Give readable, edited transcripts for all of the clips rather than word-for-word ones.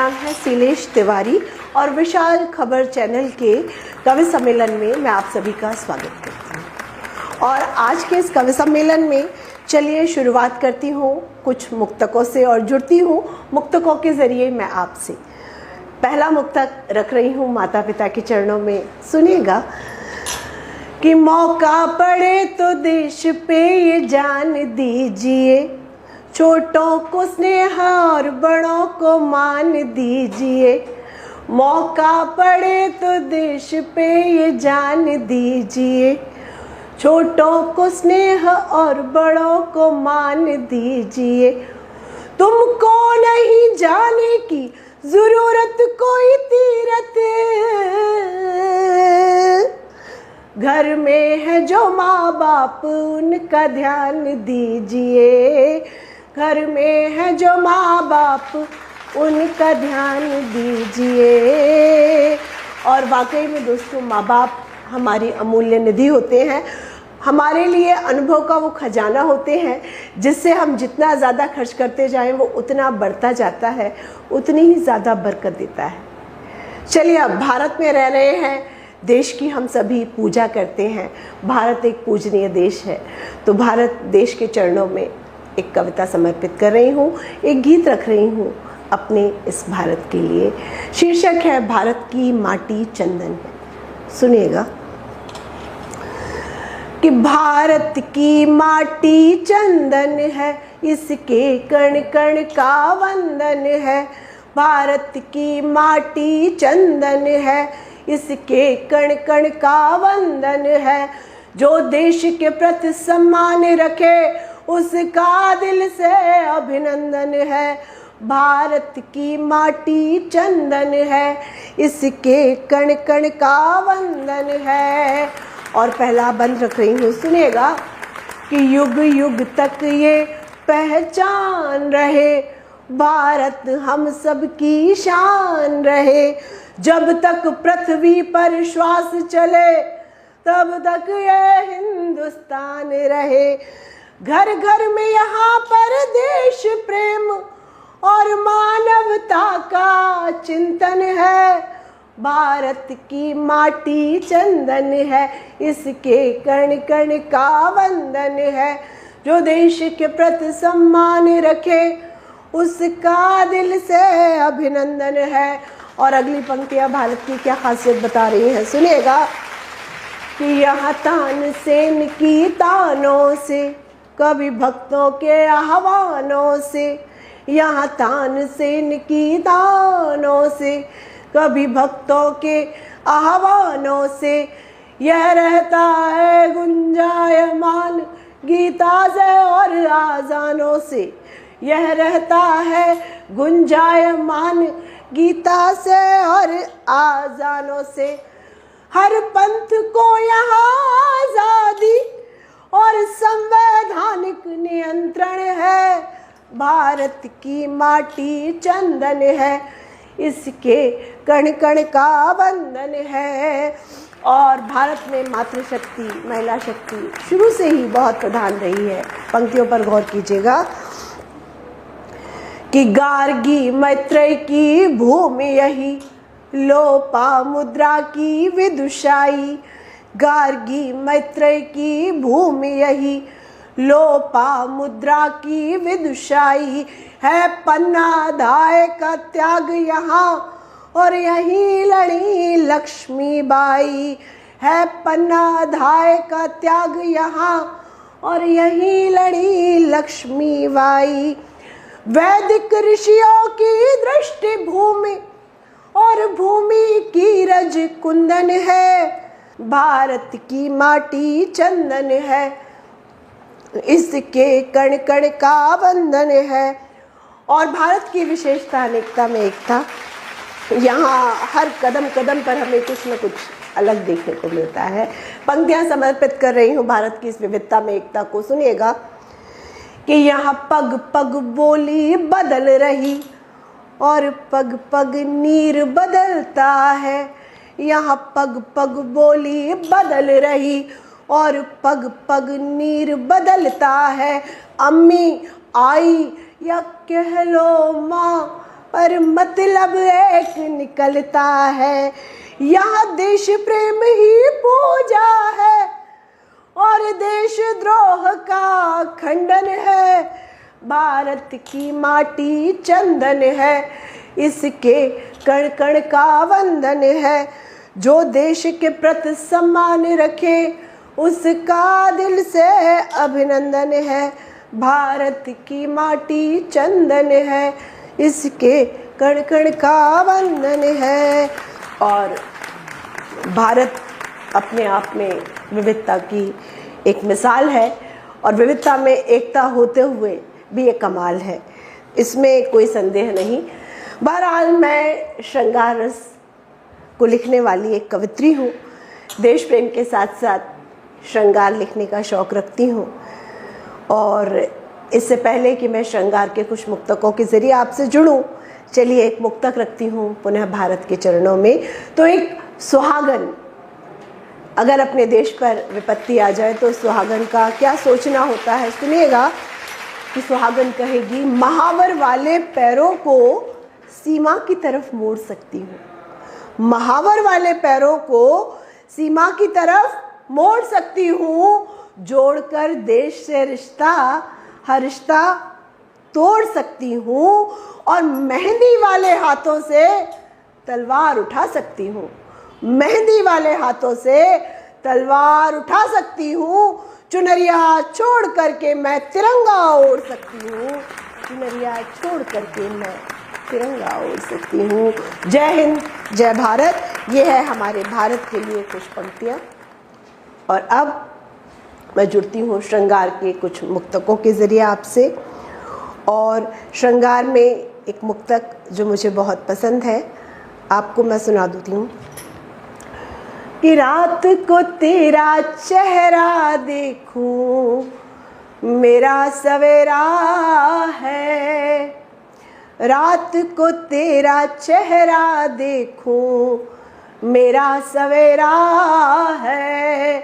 नाम है शैलेश तिवारी और विशाल खबर चैनल के कवि सम्मेलन में मैं आप सभी का स्वागत करती हूँ। और आज के इस कवि सम्मेलन में चलिए शुरुआत करती हूँ कुछ मुक्तकों से और जुड़ती हूँ मुक्तकों के ज़रिए मैं आपसे। पहला मुक्तक रख रही हूँ माता पिता के चरणों में, सुनिएगा कि मौका पड़े तो देश पे ये जान दीजिए, छोटों को स्नेह और बड़ों को मान दीजिए। मौका पड़े तो देश पे ये जान दीजिए, छोटों को स्नेह और बड़ों को मान दीजिए। तुमको नहीं जाने की जरूरत कोई तीरथ, घर में है जो माँ बाप उनका ध्यान दीजिए। घर में है जो माँ बाप उनका ध्यान दीजिए। और वाकई में दोस्तों, माँ बाप हमारी अमूल्य निधि होते हैं, हमारे लिए अनुभव का वो खजाना होते हैं, जिससे हम जितना ज़्यादा खर्च करते जाएं वो उतना बढ़ता जाता है, उतनी ही ज़्यादा बरकत देता है। चलिए, अब भारत में रह रहे हैं, देश की हम सभी पूजा करते हैं। भारत एक पूजनीय देश है, तो भारत देश के चरणों में एक कविता समर्पित कर रही हूँ, एक गीत रख रही हूँ अपने इस भारत के लिए। शीर्षक है भारत की माटी चंदन है। सुनिएगा कि भारत की माटी चंदन है, इसके कण कण का वंदन है। भारत की माटी चंदन है, इसके कण कण का वंदन है। जो देश के प्रति सम्मान रखे उसका दिल से अभिनंदन है। भारत की माटी चंदन है, इसके कण कण का वंदन है। और पहला बंद रख रही हूँ, सुनिएगा कि युग युग तक ये पहचान रहे, भारत हम सब की शान रहे। जब तक पृथ्वी पर श्वास चले तब तक ये हिंदुस्तान रहे। घर घर में यहाँ पर देश प्रेम और मानवता का चिंतन है। भारत की माटी चंदन है, इसके कण कण का वंदन है। जो देश के प्रति सम्मान रखे उसका दिल से अभिनंदन है। और अगली पंक्तियां भारत की क्या खासियत बता रही हैं, सुनिएगा कि यहाँ तानसेन की तानों से, कवि भक्तों के आह्वानों से, यहाँ तानसेन की तानों से, कभी भक्तों के आह्वानों से, यह रहता है गुंजायमान गीता से और आजानों से। यह रहता है गुंजायमान गीता से और आजानों से। हर पंथ को यहाँ आजादी और संवैधानिक नियंत्रण है। भारत की माटी चंदन है, इसके कण कण का वंदन है। और भारत में मातृशक्ति, महिला शक्ति शुरू से ही बहुत प्रधान रही है। पंक्तियों पर गौर कीजिएगा कि गार्गी मैत्रेय की भूमि यही, लोपामुद्रा की विदुषाई। गार्गी मैत्रेय की भूमि यही, लोपामुद्रा की विदुषाई है। पन्नाधाय का त्याग यहाँ और यहीं लड़ी लक्ष्मीबाई है। पन्नाधाय का त्याग यहाँ और यहीं लड़ी लक्ष्मीबाई। वैदिक ऋषियों की दृष्टि भूमि और भूमि की रज कुंदन है। भारत की माटी चंदन है, इसके कण कण का वंदन है। और भारत की विशेषता अनेकता में एकता। यहाँ हर कदम कदम पर हमें कुछ न कुछ अलग देखने को मिलता है। पंक्तियाँ समर्पित कर रही हूँ भारत की इस विविधता में एकता को, सुनिएगा कि यहाँ पग पग बोली बदल रही और पग पग नीर बदलता है। यहाँ पग पग बोली बदल रही और पग पग नीर बदलता है। अम्मी आई या कह लो माँ, पर मतलब एक निकलता है। यहाँ देश प्रेम ही पूजा है और देशद्रोह का खंडन है। भारत की माटी चंदन है, इसके कण कण का वंदन है। जो देश के प्रति सम्मान रखे उसका दिल से अभिनंदन है। भारत की माटी चंदन है, इसके कण कण का वंदन है। और भारत अपने आप में विविधता की एक मिसाल है और विविधता में एकता होते हुए भी एक कमाल है, इसमें कोई संदेह नहीं। बहरहाल मैं श्रृंगार रस को लिखने वाली एक कवित्री हूँ। देश प्रेम के साथ साथ श्रृंगार लिखने का शौक़ रखती हूँ। और इससे पहले कि मैं श्रृंगार के कुछ मुक्तकों के ज़रिए आपसे जुड़ूं, चलिए एक मुक्तक रखती हूँ पुनः भारत के चरणों में। तो एक सुहागन अगर अपने देश पर विपत्ति आ जाए तो सुहागन का क्या सोचना होता है, सुनिएगा कि सुहागन कहेगी, महावर वाले पैरों को सीमा की तरफ मोड़ सकती हूँ। महावर वाले पैरों को सीमा की तरफ मोड़ सकती हूँ, जोड़कर देश से रिश्ता हर रिश्ता तोड़ सकती हूँ और मेहंदी वाले हाथों से तलवार उठा सकती हूँ। मेहंदी वाले हाथों से तलवार उठा सकती हूँ। चुनरिया छोड़ करके मैं तिरंगा ओढ़ सकती हूँ। चुनरिया छोड़ करके मैं तिरंगा ओढ़ सकती हूँ। जय हिंद, जय भारत। ये है हमारे भारत के लिए कुछ पंक्तियाँ। और अब मैं जुड़ती हूँ श्रृंगार के कुछ मुक्तकों के ज़रिए आपसे। और श्रृंगार में एक मुक्तक जो मुझे बहुत पसंद है, आपको मैं सुना देती हूँ कि रात को तेरा चेहरा देखूं मेरा सवेरा है। रात को तेरा चेहरा देखूं मेरा सवेरा है।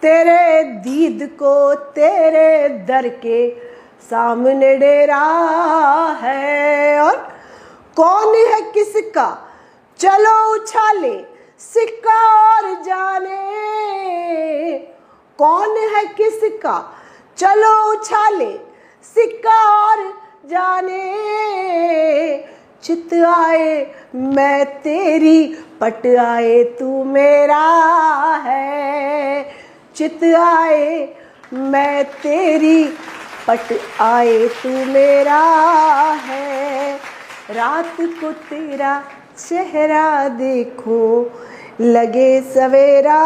तेरे दीद को तेरे दर के सामने डेरा है। और कौन है किसका चलो उछाले सिक्का और जाने। कौन है किसका चलो उछाले सिक्का और जाने। चित आए मैं तेरी पट आए तू मेरा है। चित आए मैं तेरी पट आए तू मेरा है। रात को तेरा चेहरा देखूं लगे सवेरा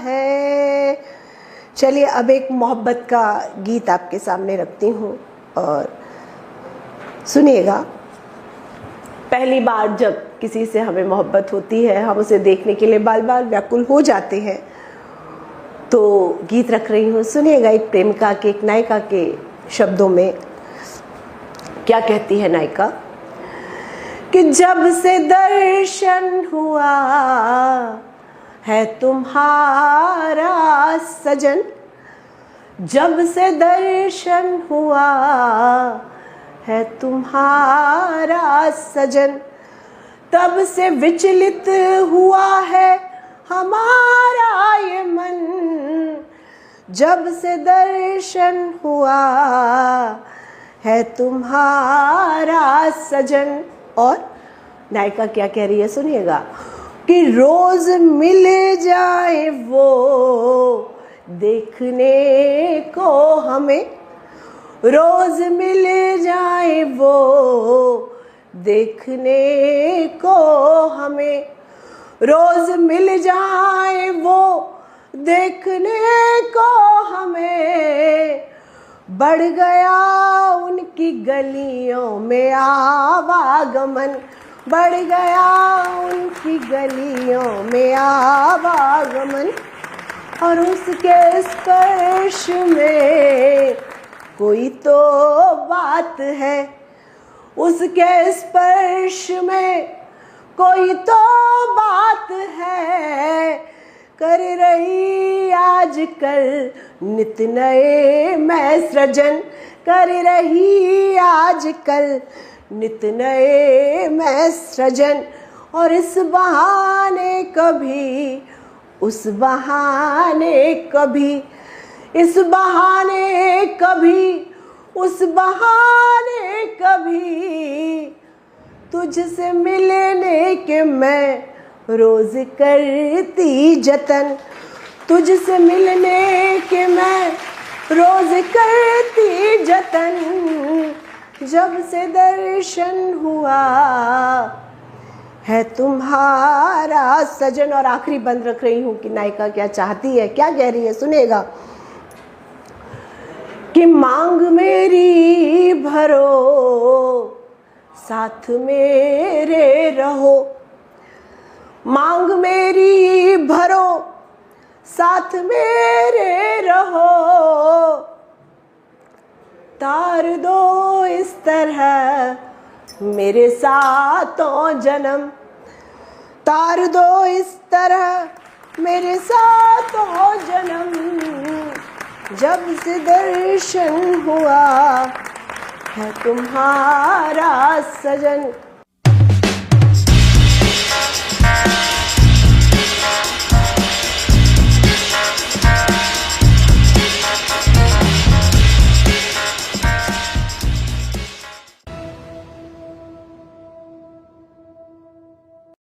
है। चलिए अब एक मोहब्बत का गीत आपके सामने रखती हूँ और सुनिएगा। पहली बार जब किसी से हमें मोहब्बत होती है, हम उसे देखने के लिए बार बार व्याकुल हो जाते हैं। तो गीत रख रही हूँ, सुनिएगा। एक प्रेमिका के, एक नायिका के शब्दों में क्या कहती है नायिका कि जब से दर्शन हुआ है तुम्हारा सजन। जब से दर्शन हुआ है तुम्हारा सजन, तब से विचलित हुआ है हमारा ये मन। जब से दर्शन हुआ है तुम्हारा सजन। और नायिका क्या कह रही है, सुनिएगा कि रोज मिल जाए वो देखने को हमें। रोज मिल जाए वो देखने को हमें। रोज मिल जाए वो देखने को हमें। बढ़ गया उनकी गलियों में आवागमन। बढ़ गया उनकी गलियों में आवागमन। और उसके स्पर्श में कोई तो बात है। उसके स्पर्श में कोई तो बात है। कर रही आजकल नित नए मैं सृजन। कर रही आजकल नित नए मैं सृजन। और इस बहाने कभी, उस बहाने कभी, इस बहाने कभी, उस बहाने कभी, तुझसे मिलने के मैं रोज करती जतन। तुझसे मिलने के मैं रोज करती जतन। जब से दर्शन हुआ है तुम्हारा सजन। और आखिरी बंद रख रही हूँ कि नायिका क्या चाहती है, क्या कह रही है, सुनेगा कि मांग मेरी भरो, साथ मेरे रहो। मांग मेरी भरो, साथ मेरे रहो। तार दो इस तरह मेरे सातों जन्म। तार दो इस तरह मेरे सातों जन्म। जब से दर्शन हुआ है तुम्हारा सजन।